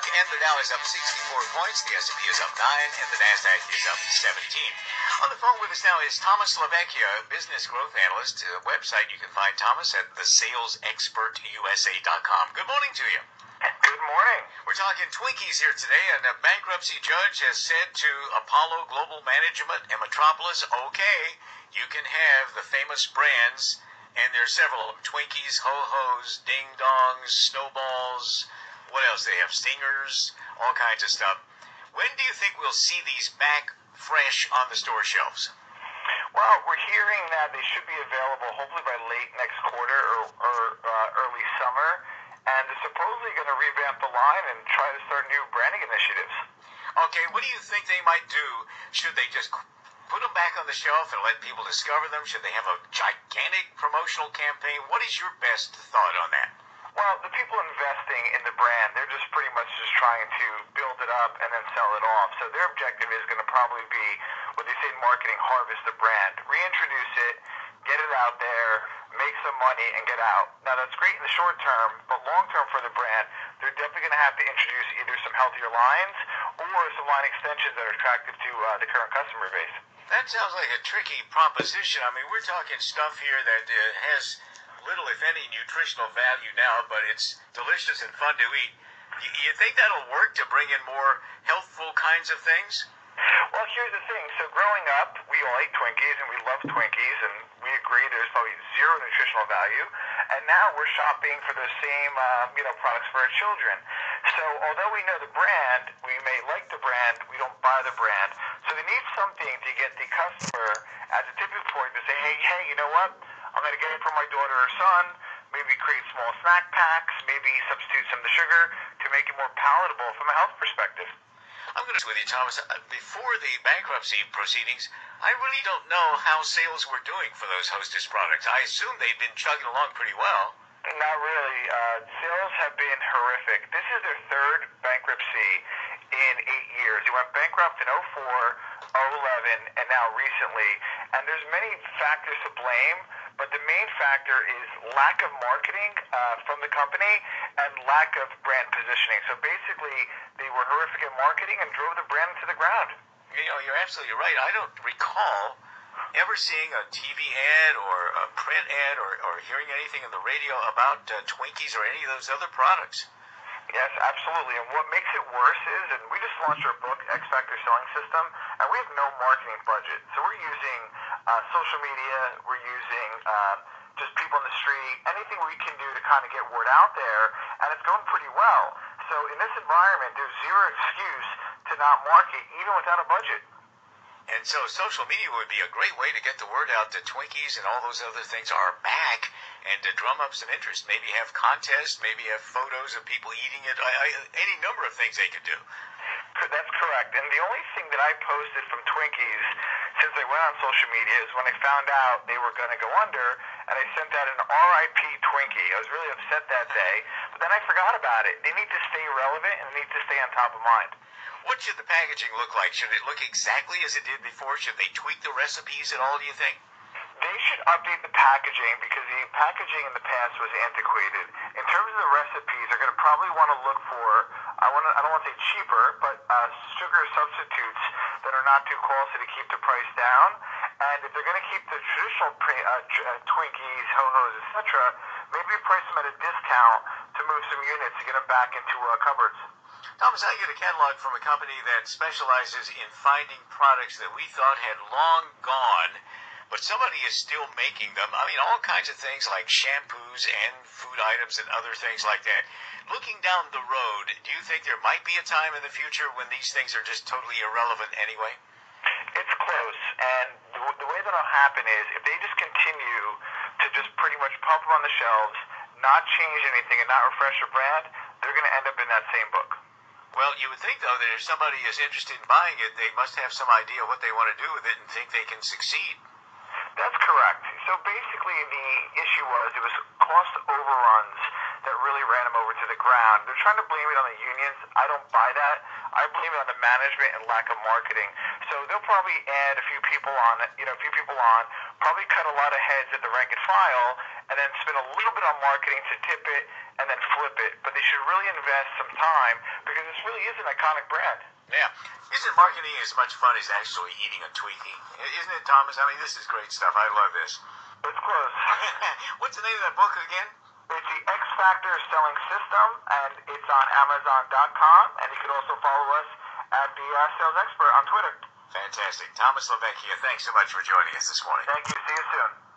o'clock, and the Dow is up 64 points, the S&P is up 9, and the NASDAQ is up 17. On the phone with us now is Thomas Vecchia, business growth analyst. Website you can find Thomas at thesalesexpertusa.com. Good morning to you. Good morning. We're talking Twinkies here today, and a bankruptcy judge has said to Apollo Global Management and Metropolis, okay, you can have the famous brands, and there's several of them, Twinkies, Ho-Hos, Ding Dongs, Snowballs, what else? They have Stingers, all kinds of stuff. When do you think we'll see these back fresh on the store shelves? Well, we're hearing that they should be available hopefully by late next quarter or early summer, and they're supposedly going to revamp the line and try to start new branding initiatives. Okay, what do you think they might do? Should they just put them back on the shelf and let people discover them? Should they have a gigantic promotional campaign? What is your best thought on that? Well, the people investing in the brand, they're just pretty much just trying to build it up and then sell it off. So their objective is going to probably be what they say in marketing, harvest the brand, reintroduce it, get it out there, make some money, and get out. Now, that's great in the short term, but long term for the brand, they're definitely going to have to introduce either some healthier lines or some line extensions that are attractive to the current customer base. That sounds like a tricky proposition. I mean, we're talking stuff here that has little, if any, nutritional value now, but it's delicious and fun to eat. You think that'll work to bring in more healthful kinds of things? Well, here's the thing. So growing up, we all ate Twinkies, and we love Twinkies, and we agree there's probably zero nutritional value. And now we're shopping for those same, products for our children. So although we know the brand, we may like the brand, we don't buy the brand. So they need something to get the customer as a tipping point to say, hey, you know what? I'm going to get it for my daughter or son, maybe create small snack packs, maybe substitute some of the sugar to make it more palatable from a health perspective. I'm going to with you, Thomas. Before the bankruptcy proceedings, I really don't know how sales were doing for those Hostess products. I assume they'd been chugging along pretty well. Not really. Sales have been horrific. This is their third bankruptcy in 8 years. They went bankrupt in 2004, 2011, and now recently. And there's many factors to blame, but the main factor is lack of marketing from the company and lack of brand positioning. So basically, they were horrific at marketing and drove the brand to the ground. You know, you're absolutely right. I don't recall ever seeing a TV ad or a print ad or hearing anything on the radio about Twinkies or any of those other products. Yes, absolutely. And what makes it worse is, and we just launched our book, X Factor Selling System, and we have no marketing budget. So we're using social media, we're using just people on the street, anything we can do to kind of get word out there, and it's going pretty well. So in this environment, there's zero excuse to not market, even without a budget. And so social media would be a great way to get the word out that Twinkies and all those other things are back and to drum up some interest. Maybe have contests, maybe have photos of people eating it, any number of things they could do. That's correct. And the only thing that I posted from Twinkies since I went on social media is when I found out they were going to go under, and I sent out an RIP Twinkie. I was really upset that day, but then I forgot about it. They need to stay relevant and they need to stay on top of mind. What should the packaging look like? Should it look exactly as it did before? Should they tweak the recipes at all, do you think? They should update the packaging because the packaging in the past was antiquated. In terms of the recipes, they're going to probably want to look for, I don't want to say cheaper, but sugar substitutes that are not too costly to keep the price down. And if they're going to keep the traditional Twinkies, Ho-Hos, etc., maybe price them at a discount to move some units to get them back into cupboards. Thomas, I get a catalog from a company that specializes in finding products that we thought had long gone, but somebody is still making them. I mean, all kinds of things like shampoos and food items and other things like that. Looking down the road, do you think there might be a time in the future when these things are just totally irrelevant anyway? It's close, and the way that'll happen is if they just continue to just pretty much pump them on the shelves, not change anything, and not refresh their brand, they're going to end up in that same book. Well, you would think, though, that if somebody is interested in buying it, they must have some idea what they want to do with it and think they can succeed. That's correct. So basically the issue was it was cost overruns that really ran them over to the ground. They're trying to blame it on the unions. I don't buy that. I blame it on the management and lack of marketing. So they'll probably add a few people on, probably cut a lot of heads at the rank and file, and then spend a little bit on marketing to tip it and then flip it. But they should really invest some time because this really is an iconic brand. Yeah. Isn't marketing as much fun as actually eating a Twinkie? Isn't it, Thomas? I mean, this is great stuff. I love this. It's close. What's the name of that book again? It's the X Factor Selling System, and it's on Amazon.com, and you can also follow us at the Sales Expert on Twitter. Fantastic. Thomas Vecchia, thanks so much for joining us this morning. Thank you. See you soon.